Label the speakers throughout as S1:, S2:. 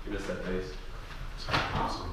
S1: Give us that base.
S2: Awesome.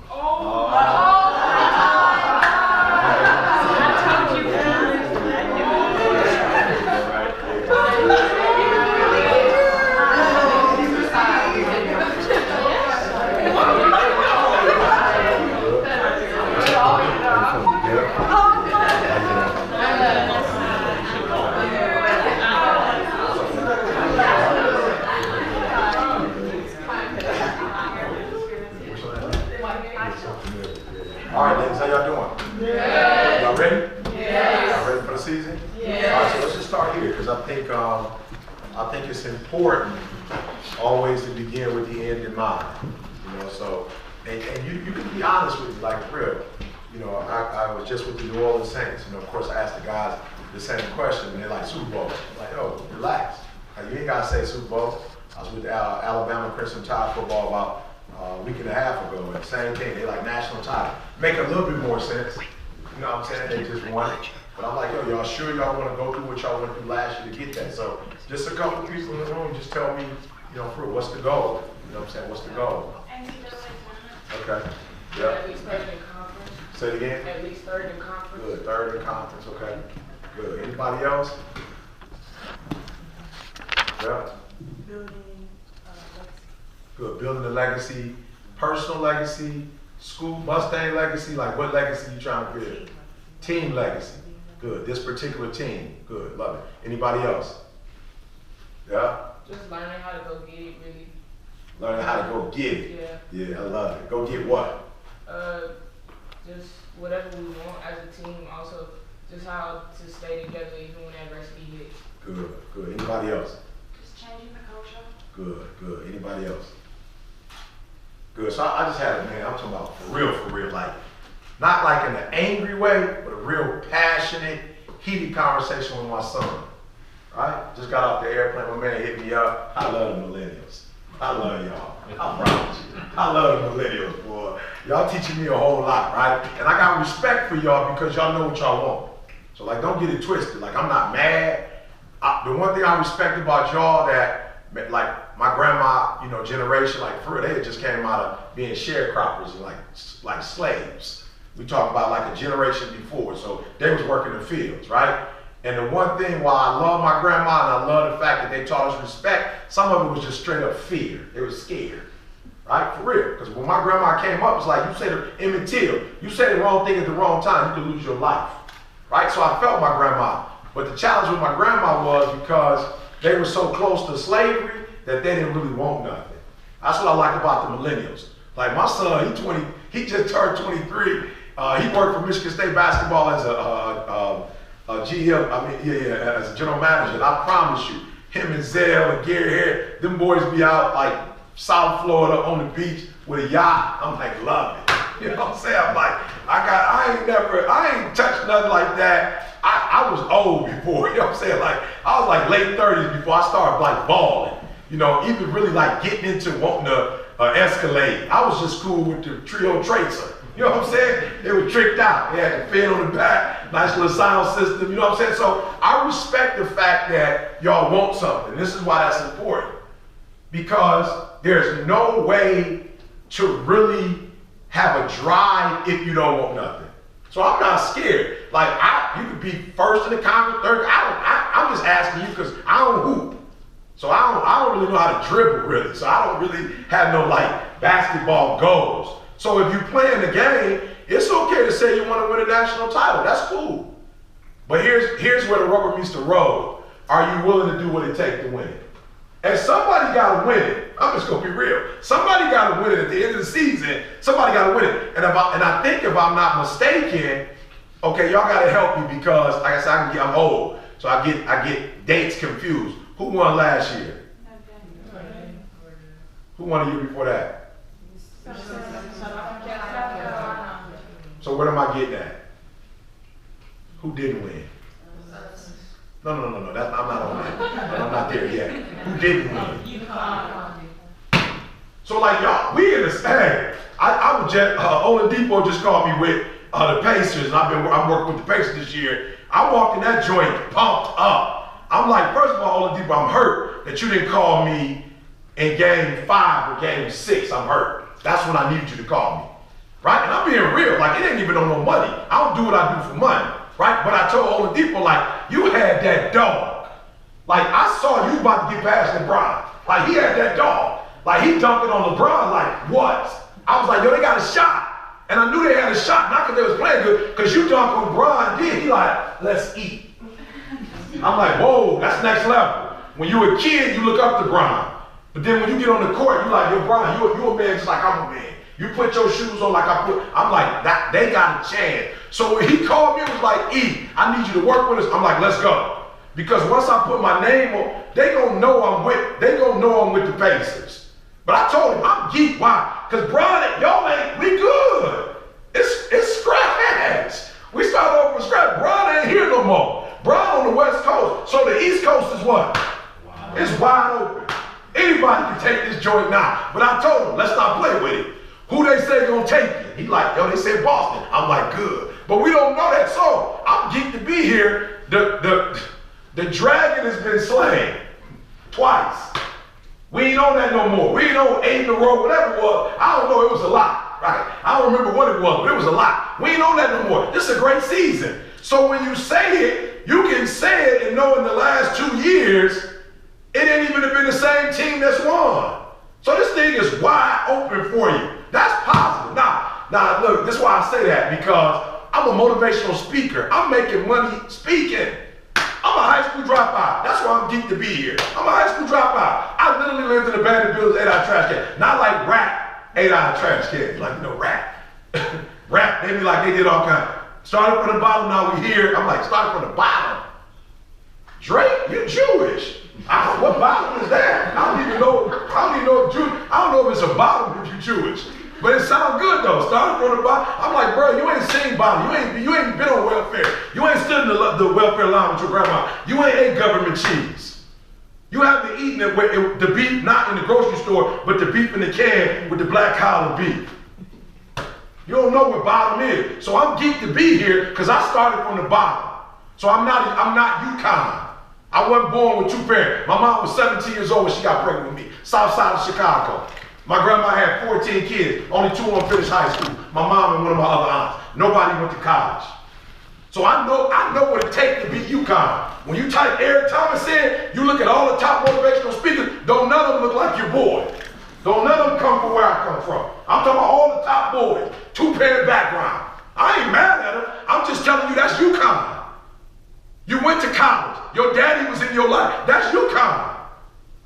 S3: All right, ladies, how y'all doing? Yeah. Y'all ready? Yeah. Y'all ready for the season? Yeah. All right, so let's just start here because I think it's important always to begin with the end in mind. You know, so and you can be honest with me, like real. You know, I was just with the New Orleans Saints. You know, of course, I asked the guys the same question, and they're like Super Bowl. I'm like, oh, relax. Like, you ain't gotta say Super Bowl. I was with Alabama Crimson Tide football about a week and a half ago, and same thing. They like national title. Make a little bit more sense. You know what I'm saying? They just won it. But I'm like, yo, y'all sure y'all want to go through what y'all went through last year to get that? So just a couple people in the room, just tell me, you know, for what's the goal? You know what I'm saying? What's the goal? Okay. Yeah.
S2: At least third in conference.
S3: Say it again.
S2: At least third in conference.
S3: Good. Third in conference. Okay. Good. Anybody else? Yeah.
S4: Building legacy.
S3: Good. Building a legacy, personal legacy, school Mustang legacy. Like what legacy you trying to build? Team legacy. Good. This particular team. Good. Love it. Anybody else? Yeah.
S2: Just learning how to go get it, really.
S3: Learning how to go get it.
S2: Yeah.
S3: Yeah, I love it. Go get what?
S2: Just whatever we want as a team. Also, just how to stay together even when adversity hits.
S3: Good. Good. Anybody else?
S4: Just changing the culture.
S3: Good. Good. Anybody else? Good. So I just had a man. I'm talking about for real, like not like in an angry way, but a real passionate, heated conversation with my son. Right? Just got off the airplane. My man hit me up. I love the millennials. I love y'all. I promise you. I love the millennials, boy. Y'all teaching me a whole lot, right? And I got respect for y'all because y'all know what y'all want. So like, don't get it twisted. Like, I'm not mad. The one thing I respect about y'all that, like my grandma, you know, generation, like for real, they just came out of being sharecroppers and like slaves. We talk about like a generation before. So they was working the fields, right? And the one thing why I love my grandma and I love the fact that they taught us respect, some of it was just straight up fear. They were scared, right? For real. Because when my grandma came up, it's like you say the Emmett Till, you say the wrong thing at the wrong time, you could lose your life, right? So I felt my grandma. But the challenge with my grandma was because they were so close to slavery that they didn't really want nothing. That's what I like about the millennials. Like my son, he just turned 23. He worked for Michigan State basketball as a GM, as a general manager, and I promise you, him and Zell and Gary Harris, them boys be out like South Florida on the beach with a yacht. I'm like, love it. You know what I'm saying? I'm like, I ain't touched nothing like that. I was old before, you know what I'm saying? Like, I was like late 30s before I started like balling. You know, even really like getting into wanting to Escalade. I was just cool with the Trio Tracer. You know what I'm saying? They were tricked out. They had the fan on the back, nice little sound system, you know what I'm saying? So I respect the fact that y'all want something. This is why that's important. Because there's no way to really have a drive if you don't want nothing. So I'm not scared. Like, you could be first in the conference, third. I'm just asking you because I don't hoop. So I don't really know how to dribble, really. So I don't really have no, like, basketball goals. So if you're playing the game, it's okay to say you want to win a national title. That's cool. But here's where the rubber meets the road. Are you willing to do what it takes to win it? And somebody got to win it. I'm just going to be real. Somebody got to win it at the end of the season. Somebody got to win it. And I think if I'm not mistaken, okay, y'all got to help me because, like I said, I'm old. So I get dates confused. Who won last year? Who won the year before that? So what am I getting at? Who didn't win? No. I'm not on that. I'm not there yet. Who didn't win? So like y'all, we in the hey, I was just Oladipo just called me with the Pacers, and I'm working with the Pacers this year. I walked in that joint pumped up. I'm like, first of all, Oladipo, I'm hurt that you didn't call me in game 5 or game 6, I'm hurt. That's when I need you to call me. Right? And I'm being real. Like, it ain't even on no money. I don't do what I do for money. Right? But I told Oladipo, like, you had that dog. Like, I saw you about to get past LeBron. Like, he had that dog. Like, he dunked on LeBron like, what? I was like, yo, they got a shot. And I knew they had a shot, not because they was playing good, because you dunked on LeBron, then he like, let's eat. I'm like, whoa, that's next level. When you're a kid, you look up to Bron. But then when you get on the court, you're like, yo, Bron, you a man just like I'm a man. You put your shoes on like I put, I'm like, that, they got a chance. So when he called me, it was like, E, I need you to work with us. I'm like, let's go. Because once I put my name on, they gonna know I'm with the Pacers. But I told him, I'm geek. Why? Because Bron, y'all ain't, we good. It's scratch. We started over from scratch. Bron ain't here no more. Bron on the West Coast. So the East Coast is what? Wow. It's wide open. Anybody can take this joint now. But I told him, let's not play with it. Who they say gonna take it? He like, yo, they said Boston. I'm like, good. But we don't know that. So I'm geeked to be here. The dragon has been slain twice. We ain't on that no more. We ain't on 8 in a row, whatever it was. I don't know, it was a lot, right? I don't remember what it was, but it was a lot. We ain't on that no more. This is a great season. So when you say it, you can say it and know in the last 2 years, it ain't even been the same team that's won. So this thing is wide open for you. That's positive. Now, look, this is why I say that, because I'm a motivational speaker. I'm making money speaking. I'm a high school dropout. That's why I'm geeked to be here. I'm a high school dropout. I literally lived in a abandoned building, 8-hour trash can. Not like rap, 8-hour trash can. Like, you know, rap. Rap, they be like they did all kind. Started from the bottom, now we here. I'm like, started from the bottom. Drake, you Jewish. What bottom is that? I don't even know if it's a bottom if you're Jewish. But it sounds good though. Starting from the bottom. I'm like, bro, you ain't seen bottom. You ain't been on welfare. You ain't stood in the welfare line with your grandma. You ain't ate government cheese. You haven't eaten it with the beef, not in the grocery store, but the beef in the can with the black collar beef. You don't know what bottom is. So I'm geeked to be here because I started from the bottom. So I'm not UConn. I wasn't born with 2 parents. My mom was 17 years old when she got pregnant with me. South side of Chicago. My grandma had 14 kids. Only 2 of them finished high school. My mom and one of my other aunts. Nobody went to college. So I know what it takes to be UConn. When you type Eric Thomas in, you look at all the top motivational speakers, don't none of them look like your boy. Don't none of them come from where I come from. I'm talking about all the top boys, 2-parent background. I ain't mad at them. I'm just telling you that's UConn. You went to college. Your daddy was in your life. That's UConn.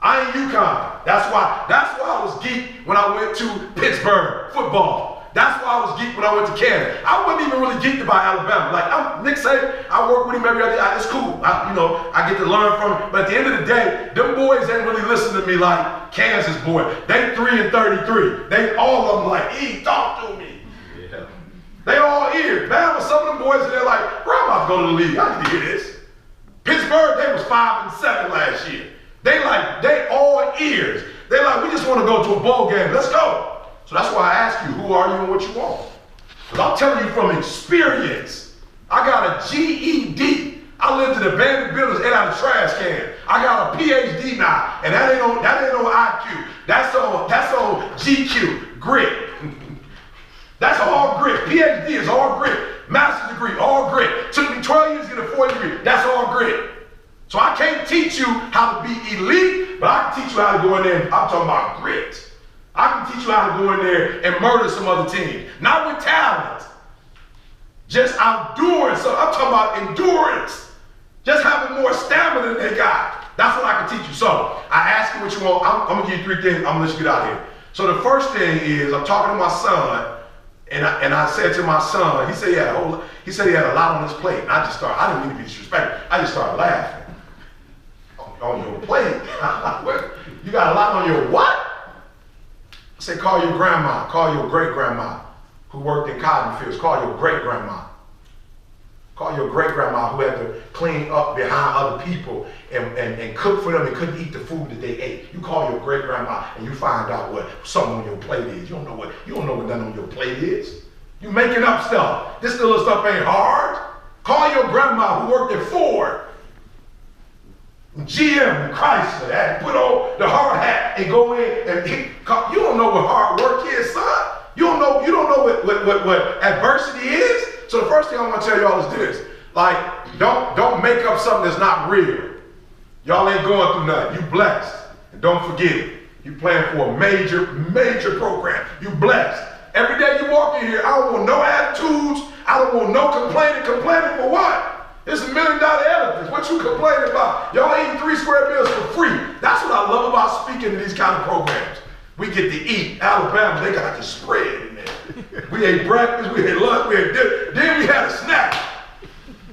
S3: I ain't UConn. That's why I was geeked when I went to Pittsburgh football. That's why I was geeked when I went to Canada. I wasn't even really geeked about Alabama. Like Nick said, I work with him every other day. It's cool. I get to learn from him. But at the end of the day, them boys ain't really listening to me like Kansas boy. They 3-33. They all of them like, E, talk to me. Yeah. They all ears. Bama, some of them boys, they're like, bro, I'm about to go to the league. I need to hear this. Pittsburgh, they was 5-7 last year. They all ears. They like, we just want to go to a bowl game. Let's go. So that's why I ask you, who are you and what you want? Because I'm telling you from experience. I got a GED. I lived in abandoned buildings and out of trash can. I got a PhD now, and that ain't on IQ. That's on GQ, grit. That's all grit. PhD is all grit. Master's degree, all grit. Took me 12 years to get a 4th degree. That's all grit. So I can't teach you how to be elite, but I can teach you how to go in there. I'm talking about grit. I can teach you how to go in there and murder some other teams. Not with talent. Just outdoing. So I'm talking about endurance. Just having more stamina than they got. That's what I can teach you. So I ask you what you want. I'm going to give you 3 things. I'm going to let you get out of here. So the first thing is I'm talking to my son, and I said to my son, he said he had a lot on his plate. And I didn't mean to be disrespectful. I just started laughing. On your plate? You got a lot on your what? I said, call your grandma, call your great-grandma who worked in cotton fields. Call your great-grandma. Call your great-grandma who had to clean up behind other people and cook for them and couldn't eat the food that they ate. You call your great-grandma and you find out what something on your plate is. You don't know what nothing on your plate is. You making up stuff. This little stuff ain't hard. Call your grandma who worked at Ford, GM, Chrysler, had to put on the hard hat bad and go in and you don't know what hard work is, son. You don't know what adversity is. So the first thing I want to tell y'all is this. Like, don't make up something that's not real. Y'all ain't going through nothing. You blessed. And don't forget it. You playing for a major program. You blessed. Every day you walk in here, I don't want no attitudes. I don't want no complaining. Complaining for what? It's $1 million elephants. What you complaining about? Y'all eating 3 square meals for free. That's what I love about speaking to these kind of programs. We get to eat. Alabama, they got the spread in there. We ate breakfast, we ate lunch, we ate dinner. Then we had a snack.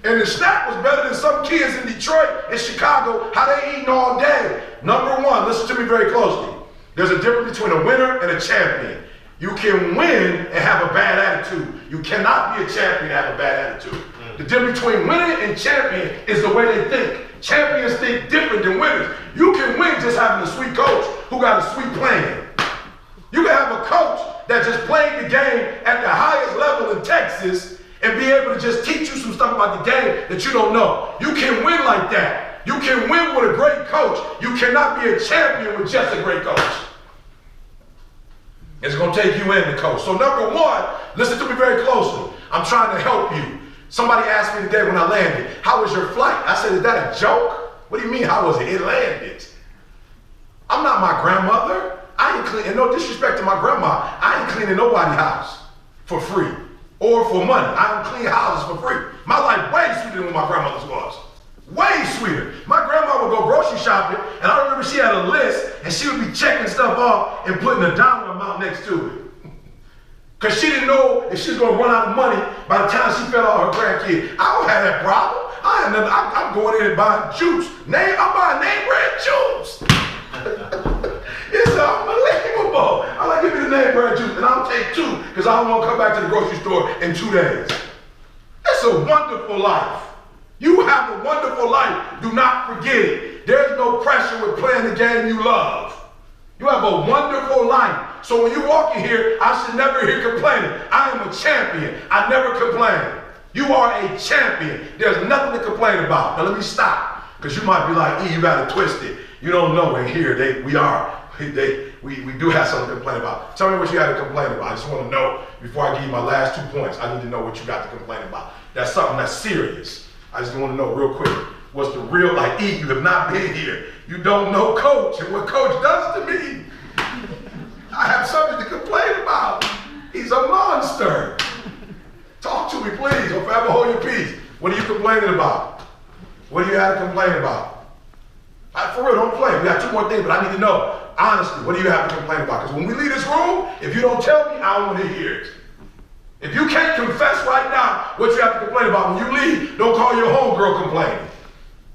S3: And the snack was better than some kids in Detroit and Chicago, how they eating all day. Number one, listen to me very closely. There's a difference between a winner and a champion. You can win and have a bad attitude. You cannot be a champion and have a bad attitude. The difference between winning and champion is the way they think. Champions think different than winners. You can win just having a sweet coach who got a sweet plan. You can have a coach that just played the game at the highest level in Texas and be able to just teach you some stuff about the game that you don't know. You can win like that. You can win with a great coach. You cannot be a champion with just a great coach. It's going to take you in the coach. So number one, listen to me very closely. I'm trying to help you. Somebody asked me today when I landed, how was your flight? I said, is that a joke? What do you mean, how was it? It landed. I'm not my grandmother. I ain't cleaning, no disrespect to my grandma, I ain't cleaning nobody's house for free or for money. I don't clean houses for free. My life way sweeter than what my grandmother's was. Way sweeter. My grandma would go grocery shopping, and I remember she had a list, and she would be checking stuff off and putting a dollar amount next to it. Because she didn't know if she was going to run out of money by the time she fed all her grandkids. I don't have that problem. I'm going in and buying juice. I'm buying name brand juice. It's unbelievable. I'm like, give me the name brand juice, and I'll take 2 because I don't want to come back to the grocery store in 2 days. It's a wonderful life. You have a wonderful life. Do not forget it. There's no pressure with playing the game you love. You have a wonderful life. So when you walk in here, I should never hear complaining. I am a champion. I never complain. You are a champion. There's nothing to complain about. Now let me stop, because you might be like, E, you got it twisted. You don't know. And here we do have something to complain about. Tell me what you got to complain about. I just want to know before I give you my last 2 points. I need to know what you got to complain about. That's something that's serious. I just want to know real quick. What's the real, like, E, you have not been here. You don't know Coach and what Coach does to me. I have something to complain about. He's a monster. Talk to me, please. Don't forever hold your peace. What are you complaining about? What do you have to complain about? For real, don't play. We got 2 more things, but I need to know. Honestly, what do you have to complain about? Because when we leave this room, if you don't tell me, I don't want to hear it. If you can't confess right now what you have to complain about, when you leave, don't call your homegirl complaining.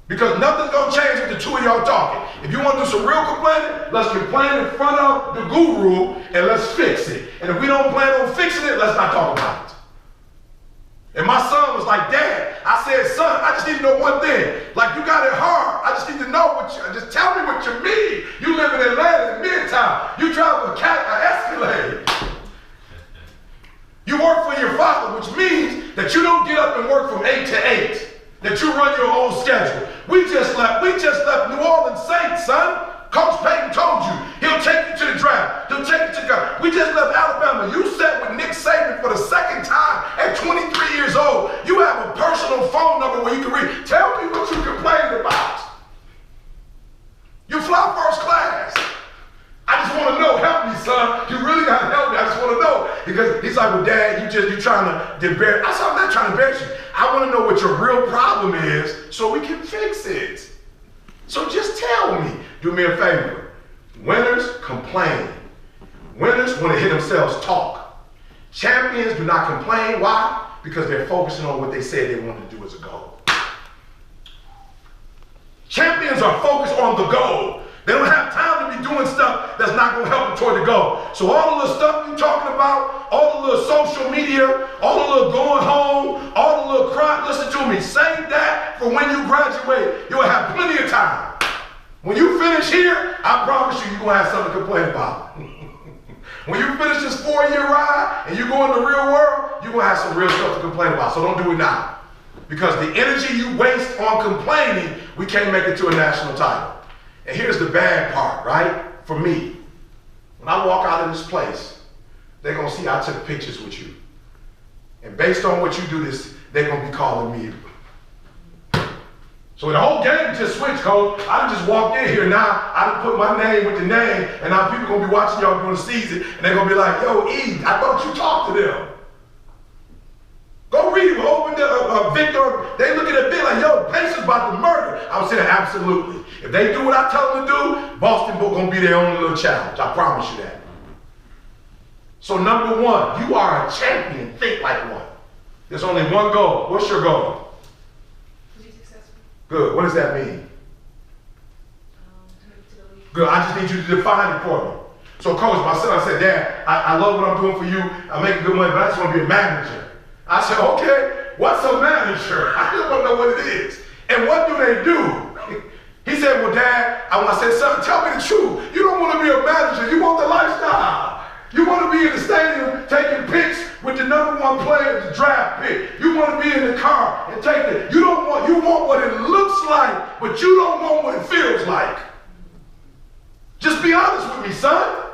S3: Because nothing's going to change with the 2 of y'all talking. If you want to do some real complaining, let's complain in front of the guru and let's fix it. And if we don't plan on fixing it, let's not talk about it. And my son was like, Dad, I said, son, I just need to know one thing. Like, you got it hard. I just need to know just tell me what you mean. You live in Atlanta in Midtown. You drive an Escalade. You work for your father, which means that you don't get up and work from 8 to 8. That you run your own schedule. We just left New Orleans Saints, son. Coach Payton told you, he'll take you to the draft. He'll take you to the draft. We just left Alabama. You sat with Nick Saban for the 2nd time at 23 years old. You have a personal phone number where you can read. Tell me what you complained about. You fly first class. I just want to know. Help me, son. You really got to help me. I just want to know. Because he's like, well, Dad, you trying to embarrass. I said, I'm not trying to embarrass you. I want to know what your real problem is so we can fix it. So just tell me. Do me a favor. Winners complain. Winners, when they hear themselves talk. Champions do not complain. Why? Because they're focusing on what they said they wanted to do as a goal. Champions are focused on the goal. They don't have time to be doing stuff that's not going to help them toward the goal. So all the little stuff you're talking about, all the little social media, all the little going home, all the little crying, listen to me. Save that for when you graduate. You'll have plenty of time. When you finish here, I promise you're going to have something to complain about. When you finish this 4-year ride and you go in the real world, you're going to have some real stuff to complain about. So don't do it now. Because the energy you waste on complaining, we can't make it to a national title. And here's the bad part, right? for me, when I walk out of this place, they're gonna see I took pictures with you. And based on what you do this, they're gonna be calling me. So the whole game just switched, Coach. I just walked in here now. I done put my name with the name, and now people gonna be watching y'all during the season, and they're gonna be like, yo, E, I thought you talked to them. Go read it. Open the Victor. They look at it big like, yo, Pace is about to murder. I was saying, absolutely. If they do what I tell them to do, Boston gonna be their own little challenge. I promise you that. So number one, you are a champion. Think like one. There's only one goal. What's your goal? Good. What does that mean? Good. I just need you to define it for me. So, Coach, my son said, Dad, I love what I'm doing for you. I'm making good money, but I just want to be a manager. I said, okay, what's a manager? I just want to know what it is. And what do they do? He said, well, Dad, I said, son, tell me the truth. You don't want to be a manager. You want the lifestyle. You want to be in the stadium taking pics with the #1 player, the draft pick. You want to be in the car and take it. You want what it looks like, but you don't want what it feels like. Just be honest with me, son.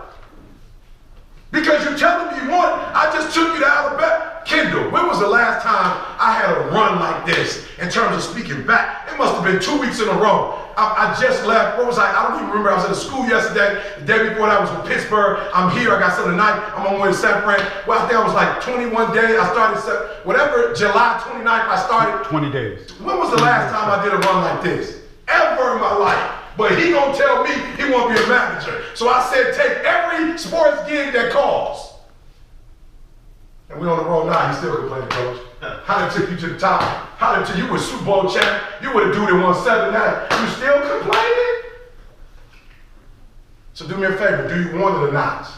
S3: Because you're telling me you want it. I just took you to Alabama. Kendall, when was the last time I had a run like this in terms of speaking back? It must have been 2 weeks in a row. I just left. What was I don't even remember. I was at a school yesterday. The day before that was with Pittsburgh. I'm here. I got something tonight. I'm on my way to San Fran. Well, I think I was like 21 days. I started, whatever, July 29th I started.
S1: 20 days.
S3: When was the last time I did a run like this? Ever in my life. But he gonna tell me he wanna be a manager. So I said, take every sports gig that calls. And we on the road now, he's still complaining, Coach. How they took you to the top? How they took you were Super Bowl champ? You would have dude that won 7 nights. You still complaining? So do me a favor, do you want it or not?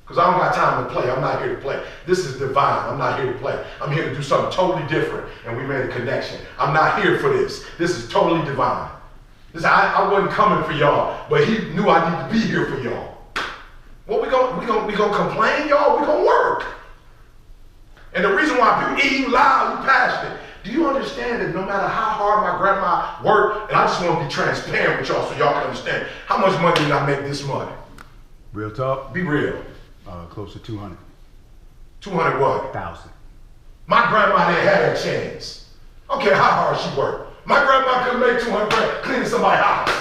S3: Because I don't got time to play. I'm not here to play. This is divine. I'm not here to play. I'm here to do something totally different. And we made a connection. I'm not here for this. This is totally divine. I wasn't coming for y'all, but he knew I need to be here for y'all. What we gonna complain, y'all? We gonna work. And the reason why people eat loud, you passionate. Do you understand that no matter how hard my grandma worked, and I just want to be transparent with y'all so y'all can understand how much money did I make this month?
S1: Real talk?
S3: Be real.
S1: Close to 200.
S3: 200 what?
S1: 1,000.
S3: My grandma didn't have that chance. I don't care how hard she worked. My grandma couldn't make 200 grand cleaning somebody's house.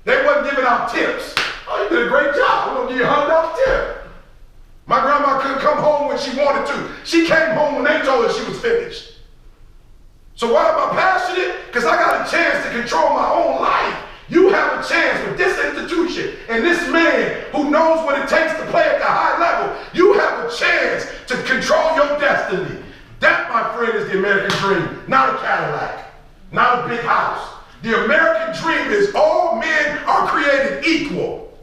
S3: They wasn't giving out tips. Oh, you did a great job. We're gonna give you a $100 tip. My grandma couldn't come home when she wanted to. She came home when they told her she was finished. So why am I passionate? Because I got a chance to control my own life. You have a chance with this institution and this man who knows what it takes to play at the high level. You have a chance to control your destiny. That, my friend, is the American dream, not a Cadillac. Not a big house. The American dream is all men are created equal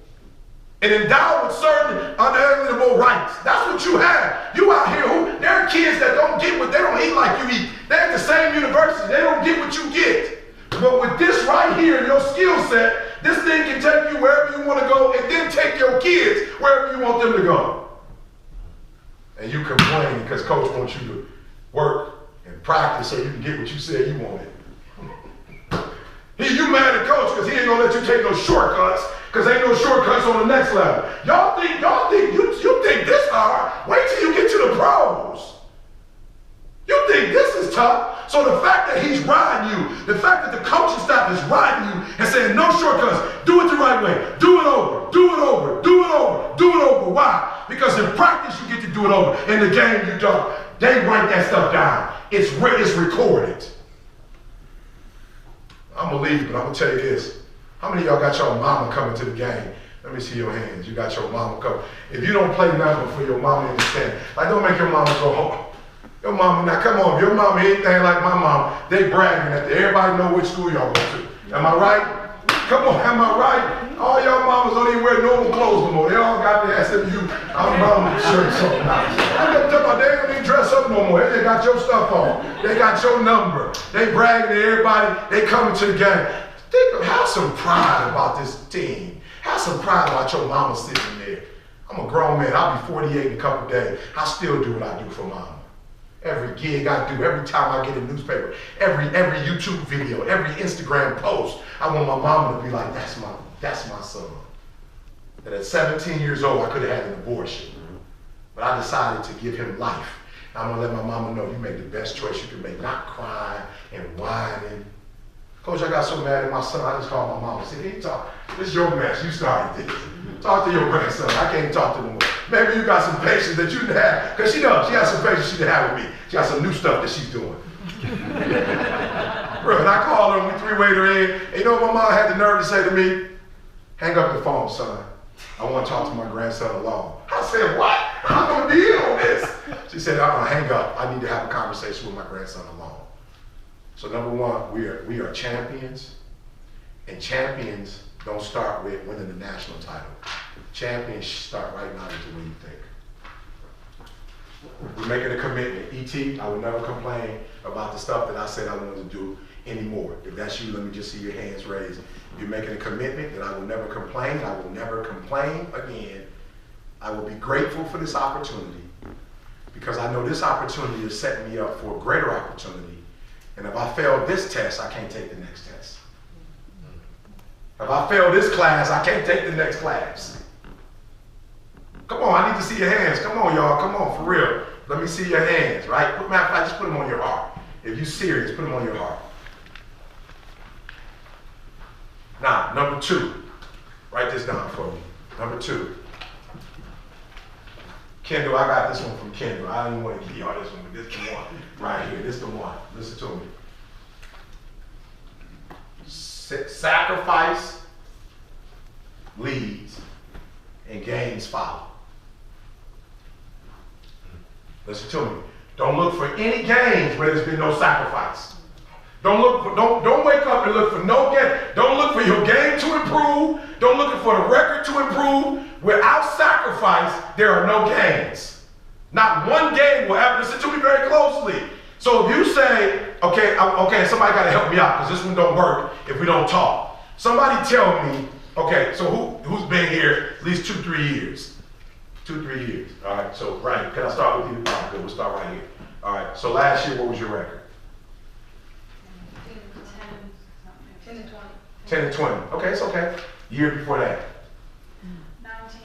S3: and endowed with certain unalienable rights. That's what you have. You out here, there are kids that don't get what they don't eat like you eat. They're at the same university. They don't get what you get. But with this right here, your skill set, this thing can take you wherever you want to go and then take your kids wherever you want them to go. And you complain because coach wants you to work and practice so you can get what you said you wanted. You mad at coach because he ain't gonna let you take no shortcuts because ain't no shortcuts on the next level. Y'all think you think this hard? Wait till you get to the pros. You think this is tough? So the fact that he's riding you, the fact that the coaching staff is riding you and saying no shortcuts, do it the right way, do it over, do it over, do it over, do it over. Why? Because in practice you get to do it over. In the game you don't. They write that stuff down. It's recorded. I'm gonna leave, but I'm gonna tell you this. How many of y'all got your mama coming to the game? Let me see your hands. You got your mama coming. If you don't play number for your mama in the stand, like don't make your mama go home. Your mama, now come on, if your mama anything like my mama, they bragging that everybody know which school y'all go to. Am I right? Come on, am I right? All y'all mamas don't even wear normal clothes no more. They all got their SMU mama shirts on. I'm not talking about they don't even dress up no more. They got your stuff on. They got your number. They bragging to everybody. They coming to the game. Have some pride about this team. Have some pride about your mama sitting there. I'm a grown man. I'll be 48 in a couple days. I still do what I do for mama. Every gig I do, every time I get a newspaper, every YouTube video, every Instagram post, I want my mama to be like, that's my son. that at 17 years old I could have had an abortion. But I decided to give him life. I'm gonna let my mama know you made the best choice you could make, not crying and whining. Coach, I got so mad at my son, I just called my mama and said, hey, talk, this is your mess, you started this. Talk to your grandson, I can't talk to them more. Maybe you got some patience that you didn't have, because she knows, she has some patience she didn't have with me. She got some new stuff that she's doing. Bro, and I called her and we three-wayed her in, and you know what my mom had the nerve to say to me? Hang up the phone, son. I want to talk to my grandson alone. I said, what? I'm going to deal with this. She said, hang up. I need to have a conversation with my grandson alone. So number one, we are champions. And champions don't start with winning the national title. Champions start right now with the way you think. We're making a commitment. E.T., I will never complain about the stuff that I said I wanted to do anymore. If that's you, let me just see your hands raised. You're making a commitment that I will never complain. I will never complain again. I will be grateful for this opportunity because I know this opportunity is setting me up for a greater opportunity. And if I fail this test, I can't take the next test. If I fail this class, I can't take the next class. Come on, I need to see your hands. Come on, y'all. Come on, for real. Let me see your hands, right? Matter of fact, just put them on your heart. If you're serious, put them on your heart. Now, number two, write this down for me. Number two. Kendall, I got this one from Kendall. I don't even want to give y'all this one, but this is the one right here. This is the one. Listen to me. Sacrifice leads and gains follow. Listen to me. Don't look for any gains where there's been no sacrifice. Don't wake up and look for no gain. Don't look for your game to improve. Don't look for the record to improve. Without sacrifice, there are no gains. Not one gain will ever. Listen to me very closely. So if you say, okay, somebody got to help me out because this one don't work if we don't talk. Somebody tell me, okay, so who's been here at least 2-3 years? 2-3 years. All right. So right, can I start with you? All right, good. We'll start right here. All right. So last year, what was your record? 10 and 20. Okay, it's okay. Year before that.
S4: 19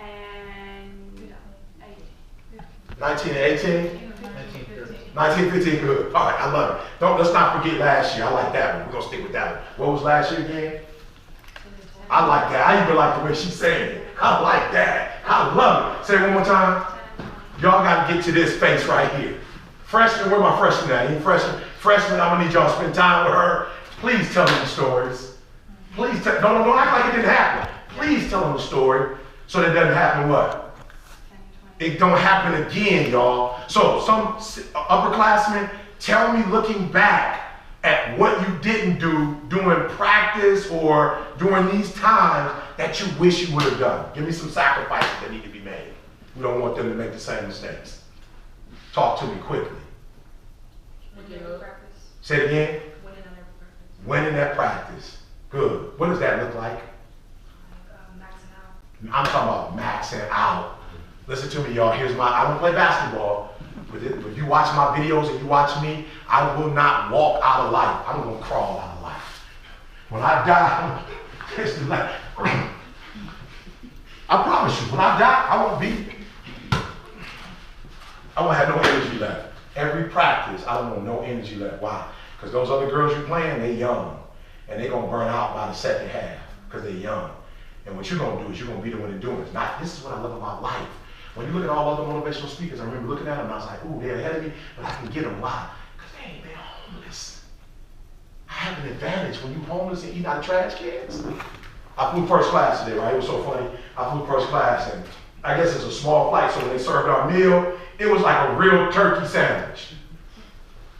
S4: and 18.
S3: 19 and 18? 19, 15, good. All right, I love it. Let's not forget last year. I like that one. We're going to stick with that one. What was last year again? I like that. I even like the way she's saying it. I like that. I love it. Say it one more time. Y'all got to get to this face right here. Freshman, where my freshman at? Any freshman? Freshman, I'm going to need y'all to spend time with her. Please tell them the stories. Please tell, don't act like it didn't happen. Please tell them the story so that it doesn't happen what? It don't happen again, y'all. So some upperclassmen, tell me looking back at what you didn't do during practice or during these times that you wish you would have done. Give me some sacrifices that need to be made. We don't want them to make the same mistakes. Talk to me quickly. Say it again. Winning at practice. Good. What does that look like?
S4: Maxing out.
S3: I'm talking about maxing out. Listen to me, y'all. I don't play basketball, but if you watch my videos and you watch me, I will not walk out of life. I'm going to crawl out of life. When I die, I promise you, when I die, I won't have no energy left. Every practice, I don't want no energy left. Why? Because those other girls you're playing, they're young. And they're going to burn out by the second half because they're young. And what you're going to do is you're going to be the one to do it. This is what I love about life. When you look at all other motivational speakers, I remember looking at them and I was like, ooh, they're ahead of me, but I can get them. Why? Because they ain't been homeless. I have an advantage when you're homeless and eating out of trash cans. I flew first class today, right? It was so funny. I flew first class and I guess it's a small flight, so when they served our meal, it was like a real turkey sandwich.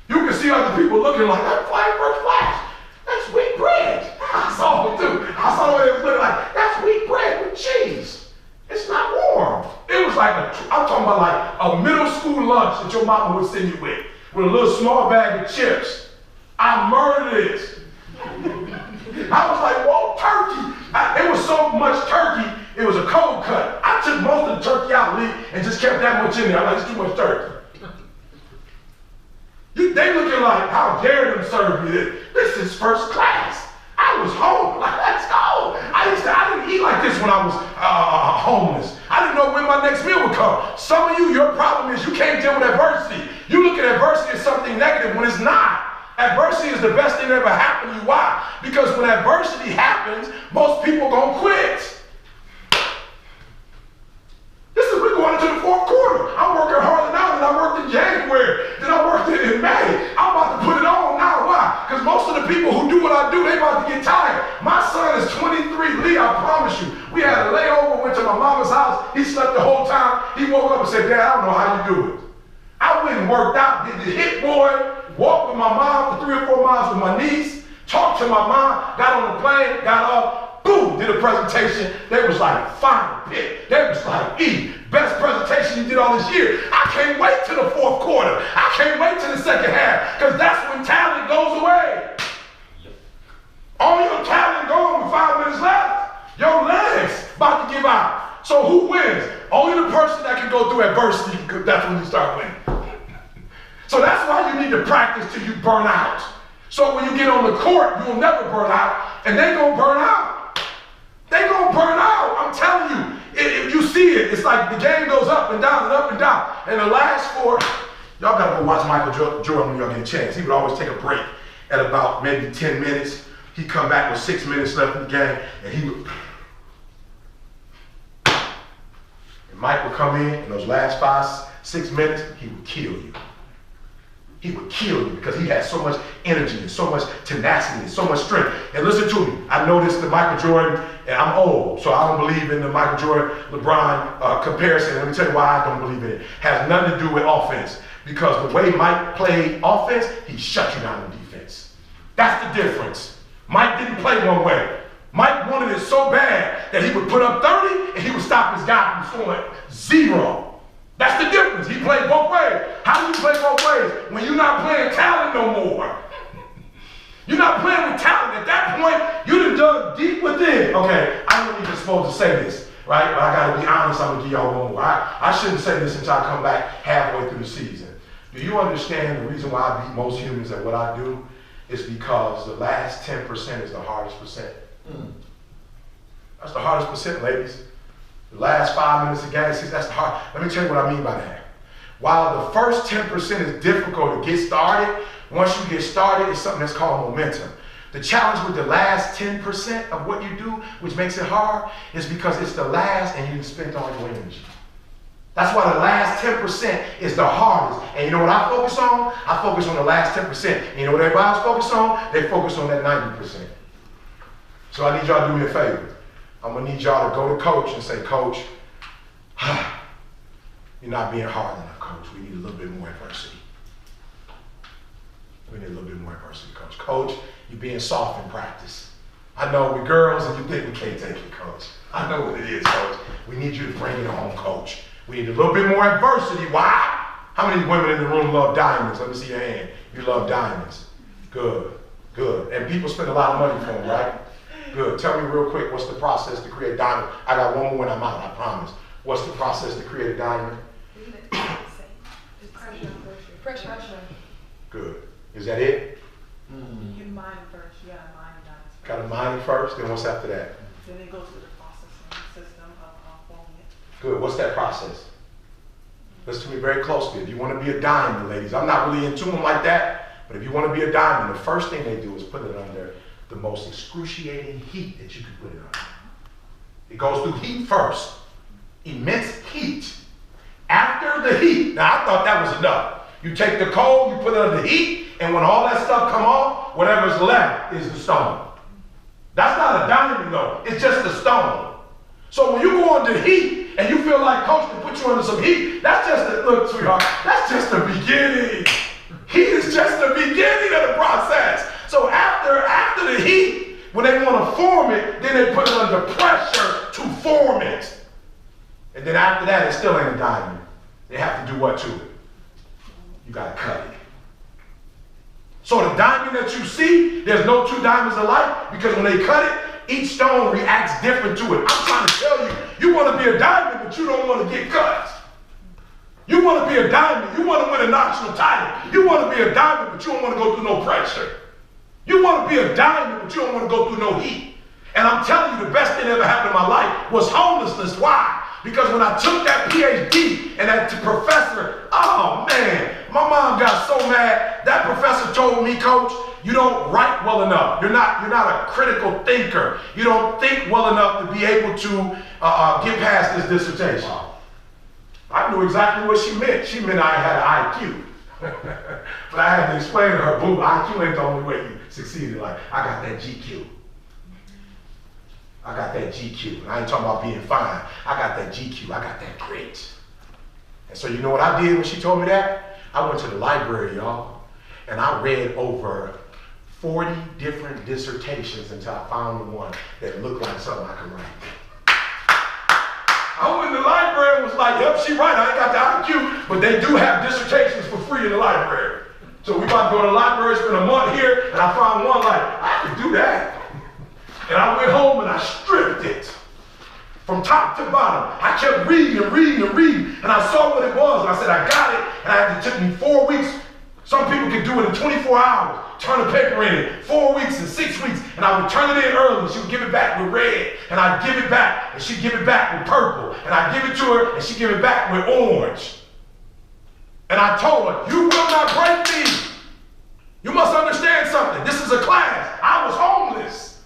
S3: You can see other people looking like, I'm flying first class. That's wheat bread. I saw them too. I saw the way they was looking like, that's wheat bread with cheese. It's not warm. It was like I'm talking about like a middle school lunch that your mama would send you with a little small bag of chips. I murdered it. I was like, whoa, turkey. It was so much turkey, it was a cold cut. I took most of the turkey out and just kept that much in there. I'm like, it's too much turkey. They looking like, how dare them serve me this? This is first class. I I was home. Like, let's go. I didn't eat like this when I was homeless. I didn't know when my next meal would come. Some of you, your problem is you can't deal with adversity. You look at adversity as something negative when it's not. Adversity is the best thing that ever happened to you. Why? Because when adversity happens, most people gonna quit. We're going into the fourth quarter. I'm working harder now than I worked in January, than I worked in May. I'm about to put it on now. Why? Because most of the people who do what I do, they about to get tired. My son is 23. Lee, I promise you. We had a layover, went to my mama's house. He slept the whole time. He woke up and said, Dad, I don't know how you do it. I went and worked out, did the hit boy, walked with my mom for 3 or 4 miles with my niece, talked to my mom, got on the plane, got off, boom, did a presentation. They was like, fine, pick. They was like, best presentation you did all this year. I can't wait to the fourth quarter. I can't wait to the second half, because that's when talent goes away. All your talent gone with 5 minutes left. Your legs about to give out. So who wins? Only the person that can go through adversity, because that's when you start winning. So that's why you need to practice till you burn out. So when you get on the court, you'll never burn out, and they gonna burn out. They gonna burn out. I'm telling you. If you see it, it's like the game goes up and down and up and down. And the last 4, y'all gotta go watch Michael Jordan when y'all get a chance. He would always take a break at about maybe 10 minutes. He'd come back with 6 minutes left in the game, and he would. And Mike would come in those last 5, 6 minutes, he would kill you. He would kill you because he had so much energy and so much tenacity and so much strength. And listen to me, I noticed the Michael Jordan, and I'm old, so I don't believe in the Michael Jordan, LeBron comparison. Let me tell you why I don't believe in it. It has nothing to do with offense. Because the way Mike played offense, he shut you down on defense. That's the difference. Mike didn't play one way. Mike wanted it so bad that he would put up 30 and he would stop his guy from scoring 0. That's the difference. He played both ways. How do you play both ways? When you're not playing talent no more. You're not playing with talent. At that point, you done dug deep within. Okay, I don't even supposed to say this, right? But I gotta be honest, I'm gonna give y'all one more. I shouldn't say this until I come back halfway through the season. Do you understand the reason why I beat most humans at what I do is because the last 10% is the hardest percent. That's the hardest percent, ladies. The last 5 minutes of game, that's the hard. Let me tell you what I mean by that. While the first 10% is difficult to get started, once you get started, it's something that's called momentum. The challenge with the last 10% of what you do, which makes it hard, is because it's the last and you spent all your energy. That's why the last 10% is the hardest. And you know what I focus on? I focus on the last 10%. And you know what everybody else focus on? They focus on that 90%. So I need y'all to do me a favor. I'm gonna need y'all to go to coach and say, Coach, you're not being hard enough, Coach. We need a little bit more adversity. We need a little bit more adversity, Coach. Coach, you're being soft in practice. I know we're girls and you think we can't take it, Coach. I know what it is, Coach. We need you to bring it home, Coach. We need a little bit more adversity. Why? How many women in the room love diamonds? Let me see your hand. You love diamonds. Good, good. And people spend a lot of money for them, right? Good. Tell me real quick, what's the process to create a diamond? I got one more when I'm out, I promise. What's the process to create a diamond?
S2: Pressure.
S5: Good.
S3: Is that it?
S5: You mine first. You gotta mine diamonds first.
S3: Got to mine it first, then what's after that?
S5: Then it goes through the processing system of forming it.
S3: Good. What's that process? Listen to me very closely. If you want to be a diamond, ladies, I'm not really into them like that, but if you want to be a diamond, the first thing they do is put it under the most excruciating heat that you can put it under. It goes through heat first. Immense heat. After the heat, now I thought that was enough. You take the coal, you put it under heat, and when all that stuff come off, whatever's left is the stone. That's not a diamond though, it's just a stone. So when you go under heat and you feel like Coach can put you under some heat, that's just the, look sweetheart, that's just the beginning. Heat is just the beginning of the process. So after the heat, when they want to form it, then they put it under pressure to form it. And then after that, it still ain't a diamond. They have to do what to it? You gotta cut it. So the diamond that you see, there's no two diamonds alike, because when they cut it, each stone reacts different to it. I'm trying to tell you, you want to be a diamond, but you don't want to get cut. You want to be a diamond, you want to win a national title. You want to be a diamond, but you don't want to go through no pressure. You want to be a diamond, but you don't want to go through no heat. And I'm telling you, the best thing that ever happened in my life was homelessness. Why? Because when I took that PhD and that professor, oh man, my mom got so mad. That professor told me, Coach, you don't write well enough. You're not a critical thinker. You don't think well enough to be able to get past this dissertation. I knew exactly what she meant. She meant I had an IQ. But I had to explain to her, boo, IQ ain't the only way you succeed in life. I got that GQ. I got that GQ. And I ain't talking about being fine. I got that GQ. I got that grit. And so you know what I did when she told me that? I went to the library, y'all, and I read over 40 different dissertations until I found the one that looked like something I could write. I went in the library and was like, yep, she right, I ain't got the IQ, but they do have dissertations for free in the library. So we about to go to the library, spend a month here, and I found one like, I could do that. And I went home and I stripped it from top to bottom. I kept reading and reading and reading, and I saw what it was, and I said, I got it, and it took me 4 weeks. Some people can do it in 24 hours, turn the paper in it, 4 weeks and 6 weeks, and I would turn it in early, she would give it back with red, and I'd give it back, and she'd give it back with purple, and I'd give it to her, and she'd give it back with orange. And I told her, you will not break me. You must understand something. This is a class. I was homeless.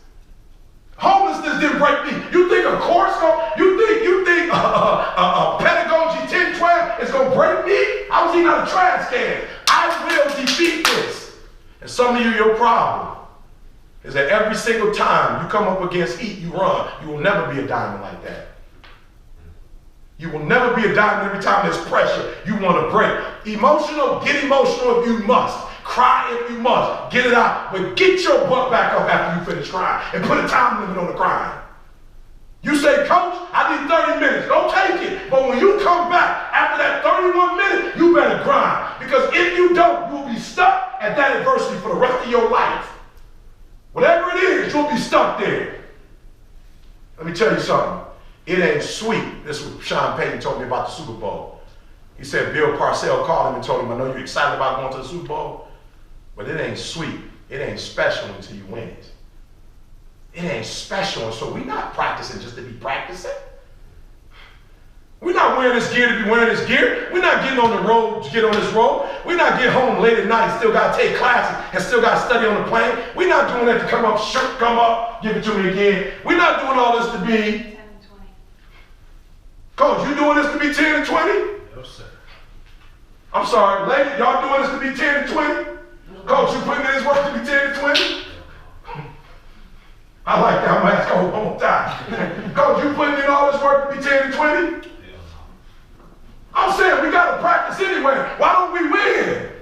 S3: Homelessness didn't break me. You think a course, you think a pedagogy 10-12 is going to break me? I was eating out of trash cans. I will defeat this. And some of you, your problem is that every single time you come up against heat, you run. You will never be a diamond like that. You will never be a diamond every time there's pressure. You want to break. Emotional, get emotional if you must. Cry if you must. Get it out. But get your butt back up after you finish crying and put a time limit on the crying. You say, Coach, I need 30 minutes. Don't take it. But when you come back after that 31 minutes, you better grind. Because if you don't, you'll be stuck at that adversity for the rest of your life. Whatever it is, you'll be stuck there. Let me tell you something. It ain't sweet. This is what Sean Payton told me about the Super Bowl. He said Bill Parcells called him and told him, I know you're excited about going to the Super Bowl, but it ain't sweet. It ain't special until you win it. It ain't special, and so we're not practicing just to be practicing. We're not wearing this gear to be wearing this gear. We're not getting on the road to get on this road. We're not getting home late at night and still got to take classes and still got to study on the plane. We're not doing that to come up, shirt come up, give it to me again. We're not doing all this to be
S4: 10 and 20.
S3: Coach, you doing this to be 10 and 20?
S1: No, sir.
S3: I'm sorry, lady, y'all doing this to be 10 and 20? Coach, you putting in this work to be 10 and 20? I like that. I'm going to ask Coach one more time. Coach, you putting in all this work to be 10 and 20? I'm saying we got to practice anyway. Why don't we win?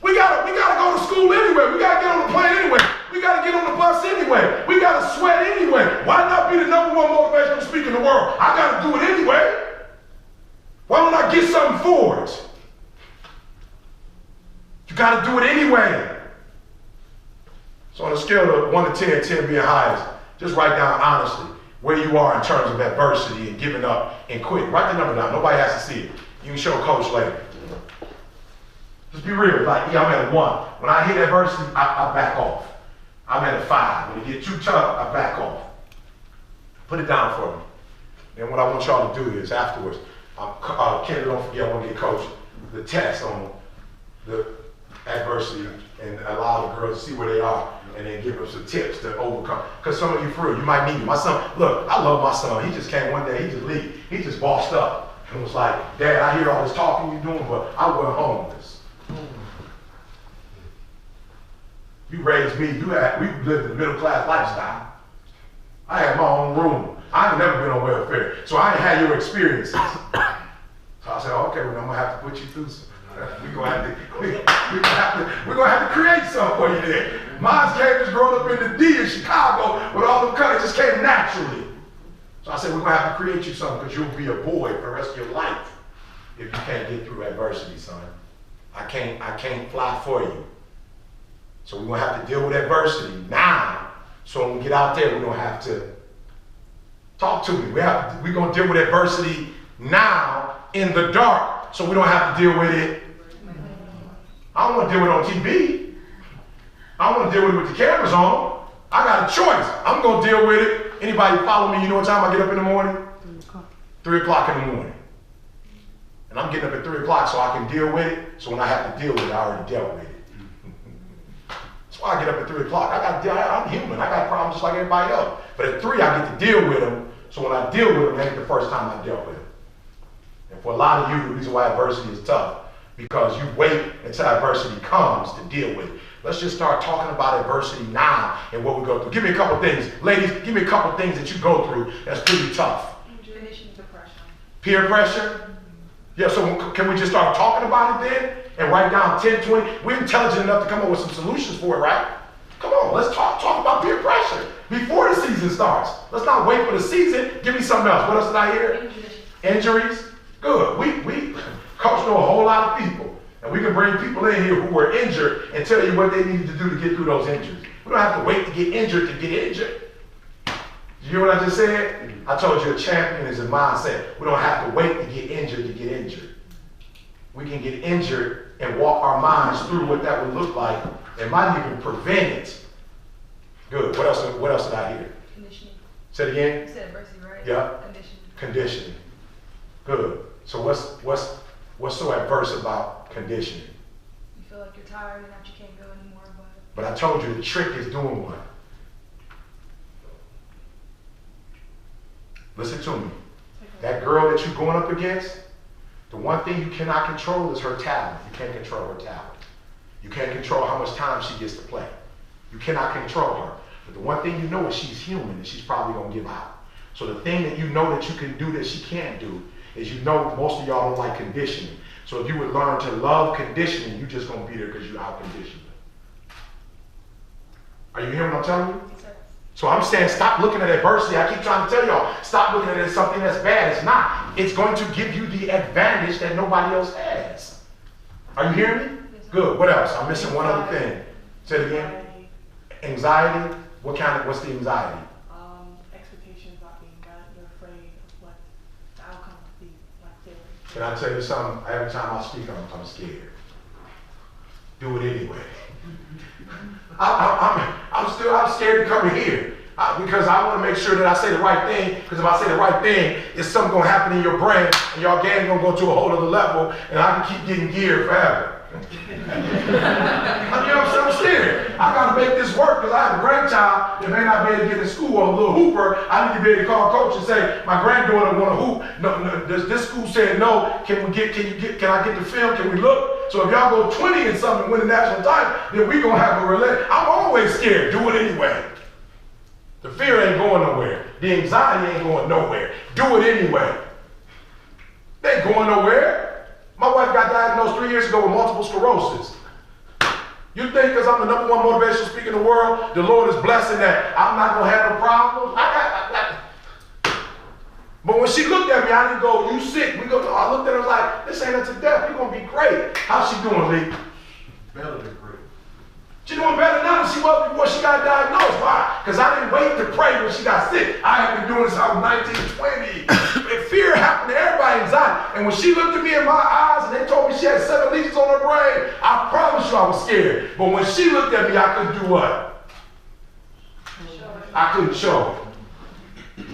S3: We gotta go to school anyway. We got to get on the plane anyway. We got to get on the bus anyway. We got to sweat anyway. Why not be the #1 motivational speaker in the world? I got to do it anyway. Why don't I get something for it? You got to do it anyway. So on a scale of 1 to 10, 10 being highest, just write down honestly where you are in terms of adversity and giving up and quitting. Write the number down. Nobody has to see it. You can show Coach later. Just be real. Like, yeah, I'm at a 1. When I hit adversity, I back off. I'm at a 5. When it gets too tough, I back off. Put it down for me. And what I want y'all to do is afterwards, Kendra, don't forget, I want to get Coach the test on the adversity and allow the girls to see where they are and then give them some tips to overcome. Because some of you, for real, you might need me. My son, look, I love my son. He just came one day, he just leave. He just bossed up and was like, Dad, I hear all this talking you're doing, but I wasn't homeless. You raised me, we lived a middle-class lifestyle. I had my own room. I ain't never been on welfare, so I ain't had your experiences. So I said, okay, well, I'm gonna have to put you through some. We're gonna have to create something for you there. Mine came just growing up in the D in Chicago with all the colors, just came naturally. So I said, we're gonna have to create you something because you'll be a boy for the rest of your life if you can't get through adversity, son. I can't fly for you. So we're gonna have to deal with adversity now. So when we get out there, we don't have to talk to me. We're gonna deal with adversity now in the dark, so we don't have to deal with it. I don't want to deal with it on TV. I don't want to deal with it with the cameras on. I got a choice. I'm going to deal with it. Anybody follow me, you know what time I get up in the morning? 3 o'clock in the morning. And I'm getting up at 3 o'clock so I can deal with it. So when I have to deal with it, I already dealt with it. That's why I get up at 3 o'clock. I'm human. I got problems just like everybody else. But at 3, I get to deal with them. So when I deal with them, it ain't the first time I dealt with them. And for a lot of you, the reason why adversity is tough, because you wait until adversity comes to deal with it. Let's just start talking about adversity now and what we go through. Give me a couple things. Ladies, give me a couple things that you go through that's pretty tough.
S5: Injury, depression.
S3: Peer pressure? Yeah, so can we just start talking about it then? And write down 10, 20? We're intelligent enough to come up with some solutions for it, right? Come on, let's talk about peer pressure before the season starts. Let's not wait for the season. Give me something else. What else did I hear? Injuries. Good. We coach know a whole lot of people. And we can bring people in here who were injured and tell you what they needed to do to get through those injuries. We don't have to wait to get injured to get injured. Did you hear what I just said? I told you a champion is a mindset. We don't have to wait to get injured to get injured. We can get injured and walk our minds through what that would look like. It might even prevent it. Good. What else did I hear?
S4: Conditioning.
S3: Say it again.
S4: You said adversity, right?
S3: Yeah.
S4: Conditioning.
S3: Conditioning. Good. So what's so adverse about conditioning?
S4: You feel like you're tired and that you can't go anymore,
S3: But I told you the trick is doing what? Listen to me. That girl that you're going up against, the one thing you cannot control is her talent. You can't control her talent. You can't control how much time she gets to play. You cannot control her. But the one thing you know is she's human and she's probably going to give out. So the thing that you know that you can do that she can't do is you know most of y'all don't like conditioning. So if you would learn to love conditioning, you're just going to be there because you're out conditioned. Are you hearing what I'm telling you? So I'm saying stop looking at adversity. I keep trying to tell y'all, stop looking at it as something that's bad. It's not. It's going to give you the advantage that nobody else has. Are you hearing me? Good. What else? I'm missing one other thing. Say it again. Anxiety. What's the anxiety?
S5: Expectations not being met. You're afraid of what the outcome will be, like failure.
S3: Can I tell you something? Every time I speak, I'm scared. Do it anyway. I'm scared to come in here because I want to make sure that I say the right thing. Because if I say the right thing, it's something gonna happen in your brain, and your game gonna go to a whole other level, and I can keep getting geared forever. I'm scared. I gotta make this work because I have a grandchild that may not be able to get in school or a little hooper. I need to be able to call coach and say, my granddaughter want to hoop. No, this school said no. Can I get the film? Can we look? So if y'all go 20 and something and win the national title, then we gonna have a relay. I'm always scared. Do it anyway. The fear ain't going nowhere. The anxiety ain't going nowhere. Do it anyway. They ain't going nowhere. My wife got diagnosed 3 years ago with multiple sclerosis. You think because I'm the #1 motivational speaker in the world, the Lord is blessing that I'm not going to have no problems? But when she looked at me, I didn't go, you sick. I looked at her and was like, this ain't unto death. You're going to be great. How's she doing, Lee?
S1: Better than great.
S3: She's doing better now than she was before she got diagnosed. Why? Because I didn't wait to pray when she got sick. I have been doing this since I was 19, 20. And fear happened to everybody, anxiety. And when she looked at me in my eyes and they told me she had 7 lesions on her brain, I promise you I was scared. But when she looked at me, I couldn't do what? I couldn't show it.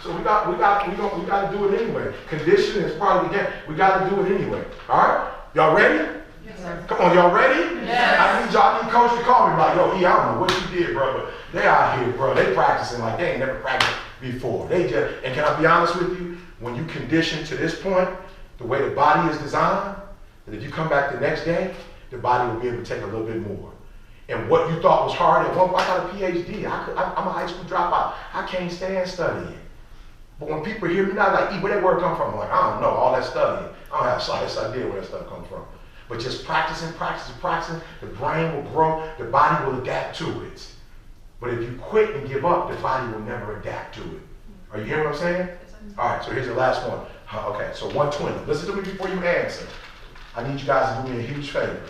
S3: So we got to do it anyway. Conditioning is part of the game. We got to do it anyway. All right? Y'all ready?
S4: Yes, sir.
S3: Come on, y'all ready?
S4: Yes.
S3: I need coach to call me like, yo, E, I don't know what you did, bro, but they out here, bro. They practicing like they ain't never practiced before. And can I be honest with you? When you condition to this point, the way the body is designed, that if you come back the next day, the body will be able to take a little bit more. And what you thought was hard, at one point, I got a PhD. I'm a high school dropout. I can't stand studying. But when people hear me now, like, E, where that word come from? I'm like, I don't know, all that studying. I don't have the slightest idea where that stuff comes from. But just practicing, the brain will grow, the body will adapt to it. But if you quit and give up, the body will never adapt to it. Are you hearing what I'm saying? All right, so here's the last one. Okay, so 120. Listen to me before you answer. I need you guys to do me a huge favor.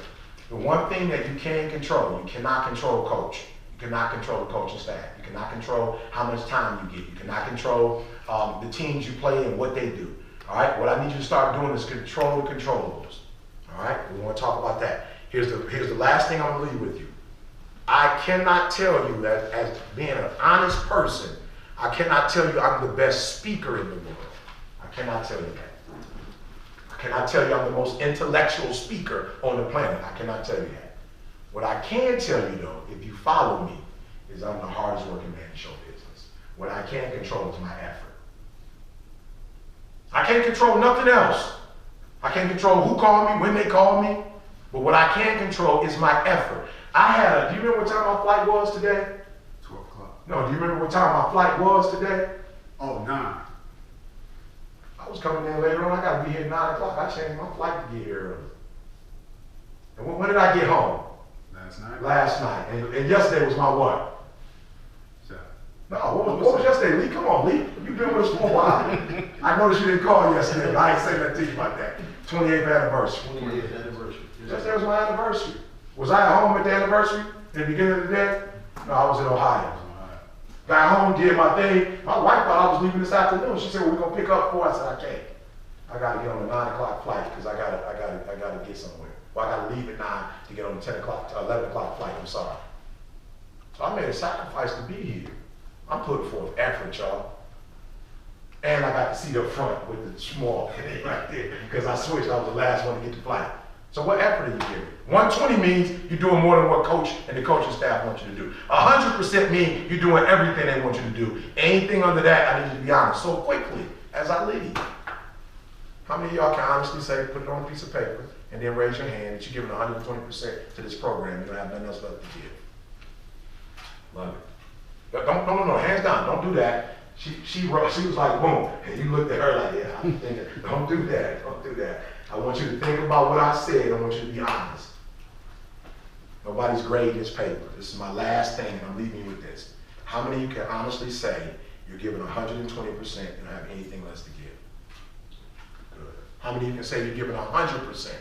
S3: The one thing that you can control, you cannot control coach. You cannot control the coaching staff. You cannot control how much time you get. You cannot control the teams you play and what they do. All right, what I need you to start doing is control the controllables. All right, we want to talk about that. Here's the last thing I'm going to leave with you. I cannot tell you that as being an honest person, I cannot tell you I'm the best speaker in the world. I cannot tell you that. I cannot tell you I'm the most intellectual speaker on the planet. I cannot tell you that. What I can tell you though, if you follow me, is I'm the hardest working man in show business. What I can't control is my effort. I can't control nothing else. I can't control who called me, when they called me, but what I can control is my effort. Do you remember what time my flight was today?
S1: 12 o'clock.
S3: No, do you remember what time my flight was today?
S1: Oh, 9.
S3: I was coming in later on. I got to be here at 9 o'clock. I changed my flight to get here early. And when did I get home?
S1: Last night?
S3: Last night. And yesterday was my what?
S1: So,
S3: No, what was yesterday, Lee? Come on, Lee. You've been with us for a while. I noticed you didn't call yesterday, but I ain't saying that to you about that. 28th anniversary.
S6: 28th anniversary.
S3: Yesterday was my anniversary. Was I at home at the anniversary in the beginning of the day? No, I was in Ohio. Got home, did my thing. My wife thought I was leaving this afternoon. She said, well, we're gonna pick up 4. I said, I can't. I gotta get on the 9 o'clock flight because I gotta get somewhere. Well, I gotta leave at 9 to get on the 10 o'clock, 11 o'clock flight. I'm sorry. So I made a sacrifice to be here. I'm putting forth effort, y'all. And I got to see up front with the small right there because I switched. I was the last one to get the flight. So what effort are you giving? 120 means you're doing more than what coach and the coaching staff want you to do. 100% means you're doing everything they want you to do. Anything under that, I need you to be honest. So quickly, as I leave, how many of y'all can honestly say, put it on a piece of paper, and then raise your hand that you're giving 120% to this program? You don't have nothing else left to give. Love it. No, hands down, don't do that. She was like, boom, and you looked at her like, yeah, I'm thinking, don't do that. I want you to think about what I said. I want you to be honest. Nobody's grading this paper. This is my last thing, and I'm leaving you with this. How many of you can honestly say you're giving 120% and don't have anything less to give? Good. How many of you can say you're giving 100%?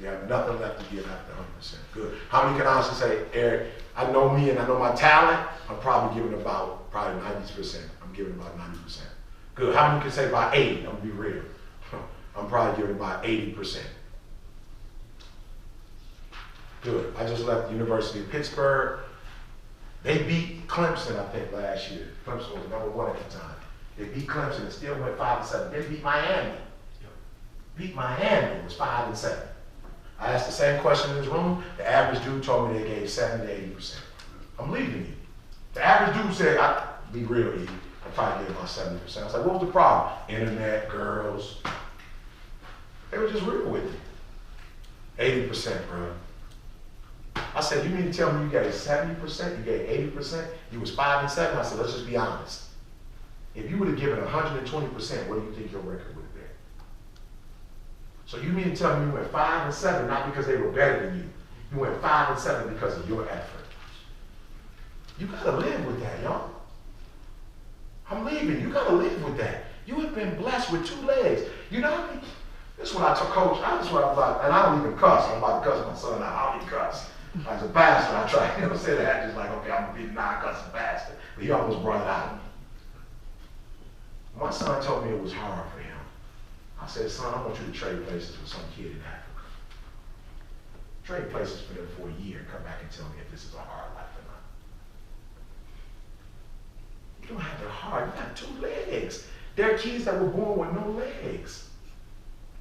S3: You have nothing left to give after 100%. Good. How many can honestly say, Eric, I know me and I know my talent, I'm probably giving about 90%. I'm giving about 90%. Good. How many can say about 80? I'm gonna be real. I'm probably giving about 80%. Good. I just left the University of Pittsburgh. They beat Clemson, I think, last year. Clemson was #1 at the time. They beat Clemson and still went 5-7. They beat Miami. Beat Miami, it was 5-7. I asked the same question in this room. The average dude told me they gave 70 to 80%. I'm leaving you. The average dude said, be real, E. I probably gave about 70%. I was like, what was the problem? Internet, girls. They were just real with me. 80%, bro. I said, you mean to tell me you gave 70%, you gave 80%, you was 5-7? I said, let's just be honest. If you would have given 120%, what do you think your record would have been? So you mean to tell me you went 5-7, not because they were better than you. You went 5-7 because of your effort. You gotta live with that, y'all. I'm leaving. You gotta live with that. You have been blessed with 2 legs. You know what I mean? This is what I told Coach. This is what I'm about, and I don't even cuss. I'm about to cuss my son out. I don't even cuss. As a pastor, I try to say that just like, okay, I'm gonna be the non-cussing pastor. But he almost brought it out of me. My son told me it was hard for him. I said, son, I want you to trade places with some kid in Africa. Trade places for them for a year and come back and tell me if this is a hard life or not. You don't have it hard. You got 2 legs. There are kids that were born with no legs.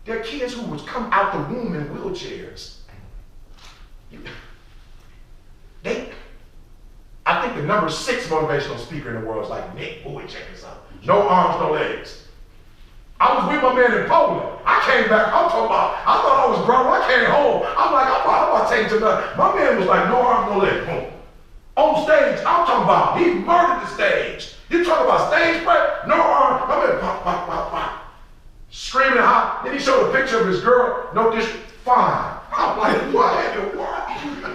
S3: There are kids who would come out the womb in wheelchairs. I think the #6 motivational speaker in the world is like Nick Vujicic or something. No arms, no legs. I was with my man in Poland. I came back, I'm talking about, I thought I was grown. I came home. I'm like, I'm about to take it to nothing. My man was like, no arms, no legs. Boom. On stage, I'm talking about, he murdered the stage. You talking about stage fright? No arms. My man, pop, pop, pop, pop. Screaming hot. Then he showed a picture of his girl. No dish, fine. I'm like, what in the world?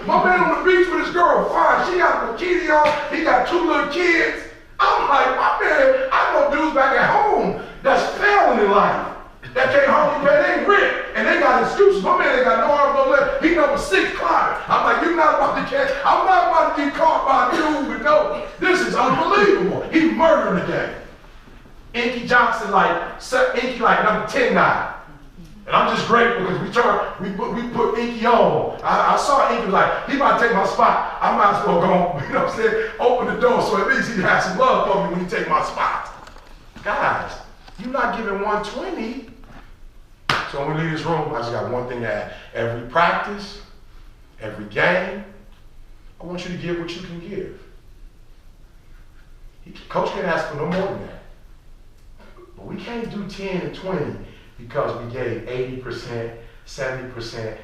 S3: My man on the beach with his girl, fine. She got a bikini on. He got 2 little kids. I'm like, my man, I know dudes back at home that's failing in life. That can't hardly pay their rent. And they got excuses. My man ain't got no arms, no legs. He #6 climbing. I'm like, you're not about to catch. I'm not about to get caught by a dude with no. This is unbelievable. He murdering today. Inky Johnson, Inky like #10 now. And I'm just grateful because we put Inky on. I saw Inky was like, he might take my spot. I might as well go, you know what I'm saying, open the door so at least he has some love for me when he take my spot. Guys, you're not giving 120. So when we leave this room, I just got one thing to add. Every practice, every game, I want you to give what you can give. Coach can't ask for no more than that. But we can't do 10 and 20 because we gave 80%, 70%,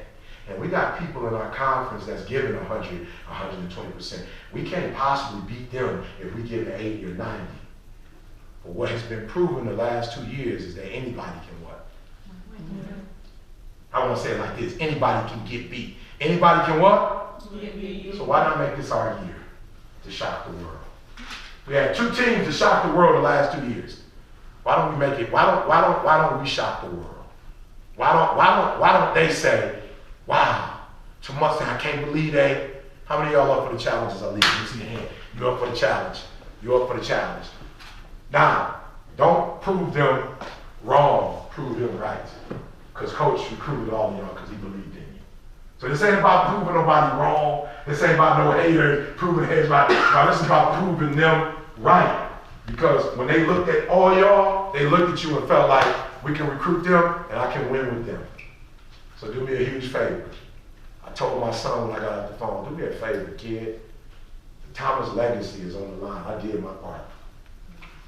S3: and we got people in our conference that's giving 100, 120%. We can't possibly beat them if we give 80 or 90. But what has been proven the last 2 years is that anybody can what? I want to say it like this, anybody can get beat. Anybody can what?
S2: Get beat.
S3: So why not make this our year to shock the world? We had 2 teams to shock the world the last 2 years. Why don't we make it? Why don't we shock the world? Why don't they say, wow, to Mustang, I can't believe they. How many of y'all up for the challenges I leave? Let me see your hand. You up for the challenge? You up for the challenge? Now, don't prove them wrong. Prove them right. Because Coach recruited all of y'all because he believed in you. So this ain't about proving nobody wrong. This ain't about no haters proving heads right. Now this is about proving them right. Because when they looked at all y'all, they looked at you and felt like we can recruit them and I can win with them. So do me a huge favor. I told my son when I got off the phone, do me a favor, kid. The Thomas legacy is on the line. I did my part.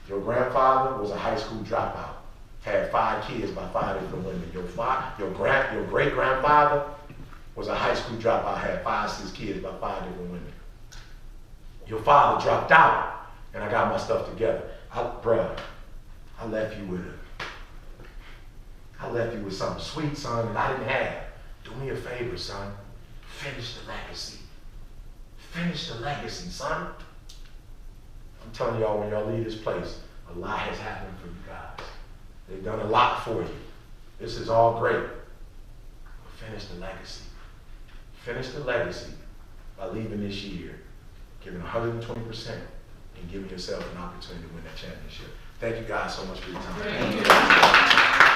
S3: Your grandfather was a high school dropout. Had 5 kids by 5 different women. Your great-grandfather was a high school dropout. Had 5, 6 kids by 5 different women. Your father dropped out. And I got my stuff together. Bruh, I left you with something sweet, son, that I didn't have. Do me a favor, son. Finish the legacy. Finish the legacy, son. I'm telling y'all, when y'all leave this place, a lot has happened for you guys. They've done a lot for you. This is all great. But finish the legacy. Finish the legacy by leaving this year, giving 120%. And giving yourself an opportunity to win that championship. Thank you guys so much for your time.
S2: Thank you.